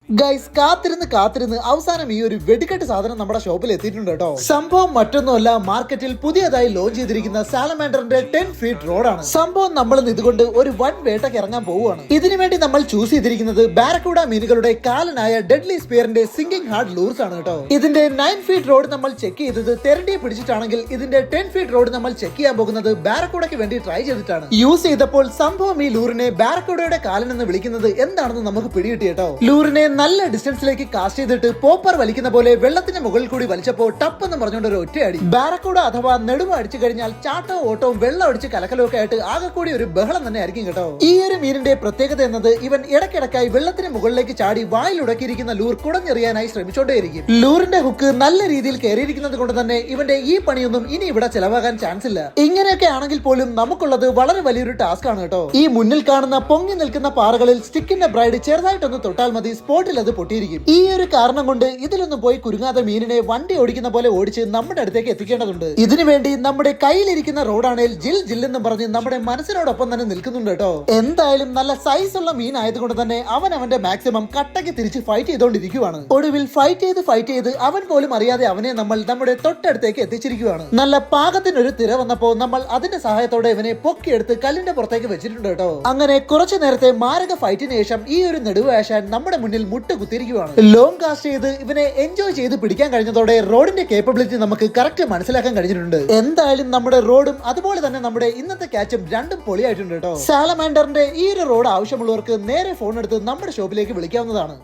Guys കാത്തിരുന്ന് അവസാനം ഈ ഒരു വെടിക്കെട്ട് സാധനം നമ്മുടെ ഷോപ്പിൽ എത്തിയിട്ടുണ്ട് കേട്ടോ. സംഭവം മറ്റൊന്നുമല്ല, മാർക്കറ്റിൽ പുതിയതായി ലോഞ്ച് ചെയ്തിരിക്കുന്ന സാലമാൻഡറിന്റെ 10 ഫീറ്റ് റോഡാണ്. സംഭവം നമ്മൾ ഇതുകൊണ്ട് ഒരു വൻ വേട്ടയ്ക്ക് ഇറങ്ങാൻ പോവുകയാണ്. ഇതിനുവേണ്ടി നമ്മൾ ചൂസ് ചെയ്തിരിക്കുന്നത് ബാരക്കൂഡ മീനുകളുടെ കാലനായ ഡെഡ്ലി സ്പിയറിന്റെ സിങ്കിങ് ഹാർഡ് ലൂർസ് ആണ് കേട്ടോ. ഇതിന്റെ 9 ഫീറ്റ് റോഡ് നമ്മൾ ചെക്ക് ചെയ്തത് തെരണ്ടിയെ പിടിച്ചിട്ടാണെങ്കിൽ ഇതിന്റെ 10 ഫീറ്റ് റോഡ് നമ്മൾ ചെക്ക് ചെയ്യാൻ പോകുന്നത് ബാരക്കൂഡയ്ക്ക് വേണ്ടി ട്രൈ ചെയ്തിട്ടാണ്. യൂസ് ചെയ്തപ്പോൾ സംഭവം ഈ ലൂറിനെ ബാരക്കൂഡയുടെ കാലൻ എന്ന് വിളിക്കുന്നത് എന്താണെന്ന് നമുക്ക് പിടികിട്ടി കേട്ടോ. ലൂറിനെ നല്ല ഡിസ്റ്റൻസിലേക്ക് കാസ്റ്റ് ചെയ്തിട്ട് പോപ്പർ വലിക്കുന്ന പോലെ വെള്ളത്തിന്റെ മുകളിൽ കൂടി വലിച്ചപ്പോൾ ടപ്പ് എന്ന് പറഞ്ഞുകൊണ്ട് ഒരു ഒറ്റയടി. ബാരക്കൂഡ അഥവാ നെടുവ അടിച്ചു കഴിഞ്ഞാൽ ചാട്ടവും ഓട്ടവും വെള്ളം അടിച്ച് കലക്കലൊക്കെ ആയിട്ട് ആകെ കൂടി ഒരു ബഹളം തന്നെ ആയിരിക്കും കേട്ടോ. ഈ ഒരു മീനിന്റെ പ്രത്യേകത എന്നത് ഇവൻ ഇടയ്ക്കിടക്കായി വെള്ളത്തിന് മുകളിലേക്ക് ചാടി വായിലുടക്കിയിരിക്കുന്ന ലൂർ കുടഞ്ഞെറിയാനായി ശ്രമിച്ചോണ്ടേയിരിക്കും. ലൂറിന്റെ ഹുക്ക് നല്ല രീതിയിൽ കയറിയിരിക്കുന്നത് കൊണ്ട് തന്നെ ഇവന്റെ ഈ പണിയൊന്നും ഇനി ഇവിടെ ചെലവാകാൻ ചാൻസ് ഇല്ല. ഇങ്ങനെയൊക്കെ ആണെങ്കിൽ പോലും നമുക്കുള്ളത് വളരെ വലിയൊരു ടാസ്ക് ആണ് കേട്ടോ. ഈ മുന്നിൽ കാണുന്ന പൊങ്ങി നിൽക്കുന്ന പാറകളിൽ സ്റ്റിക്കിന്റെ ബ്രൈഡ് ചെറുതായിട്ടൊന്ന് തൊട്ടാൽ മതി, സ്പോട്ടിൽ അത് പൊട്ടിയിരിക്കും. ഈ ഒരു കാരണം കൊണ്ട് ഇതിലൊന്നും പോയി കുരുങ്ങാതെ മീനിനെ വണ്ടി ഓടിക്കുന്ന പോലെ ഓടിച്ച് നമ്മുടെ അടുത്തേക്ക് എത്തിക്കേണ്ടതുണ്ട്. ഇതിനുവേണ്ടി നമ്മുടെ കയ്യിലിരിക്കുന്ന റോഡാണെങ്കിൽ ജിൽ ജില്ലെന്നും പറഞ്ഞ് നമ്മുടെ മനസ്സിനോടൊപ്പം തന്നെ നിൽക്കുന്നുണ്ട് കേട്ടോ. എന്തായാലും നല്ല സൈസ് ഉള്ള മീൻ ആയതുകൊണ്ട് തന്നെ അവൻ അവന്റെ മാക്സിമം കട്ടയ്ക്ക് തിരിച്ച് ഫൈറ്റ് ചെയ്തുകൊണ്ടിരിക്കുകയാണ്. ഒടുവിൽ ഫൈറ്റ് ചെയ്ത് അവൻ പോലും അറിയാതെ അവനെ നമ്മൾ നമ്മുടെ തൊട്ടടുത്തേക്ക് എത്തിച്ചിരിക്കുകയാണ്. നല്ല പാകത്തിനൊരു തിര വന്നപ്പോ നമ്മൾ അതിന്റെ സഹായത്തോടെ ഇവനെ പൊക്കിയെടുത്ത് കല്ലിന്റെ പുറത്തേക്ക് വെച്ചിട്ടുണ്ട് കേട്ടോ. അങ്ങനെ കുറച്ചു നേരത്തെ മാരക ഫൈറ്റിന് ശേഷം ഈ ഒരു നെടുവേശാൻ നമ്മുടെ മുന്നിൽ മുട്ട് കുത്തിരിക്കുകയാണ്. ലോങ് കാസ്റ്റ് ചെയ്ത് ഇവനെ എൻജോയ് ചെയ്ത് പിടിക്കാൻ കഴിഞ്ഞതോടെ റോഡിന്റെ കേപ്പബിലിറ്റി നമുക്ക് കറക്റ്റ് മനസ്സിലാക്കാൻ കഴിഞ്ഞിട്ടുണ്ട്. എന്തായാലും നമ്മുടെ റോഡും അതുപോലെ തന്നെ നമ്മുടെ ഇന്നത്തെ ക്യാച്ചും രണ്ടും പൊളിയായിട്ടുണ്ട് കേട്ടോ. സാലമാൻഡറിന്റെ ഈ ഒരു റോഡ് ആവശ്യമുള്ളവർക്ക് നേരെ ഫോൺ എടുത്ത് നമ്മുടെ ഷോപ്പിലേക്ക് വിളിക്കാവുന്നതാണ്.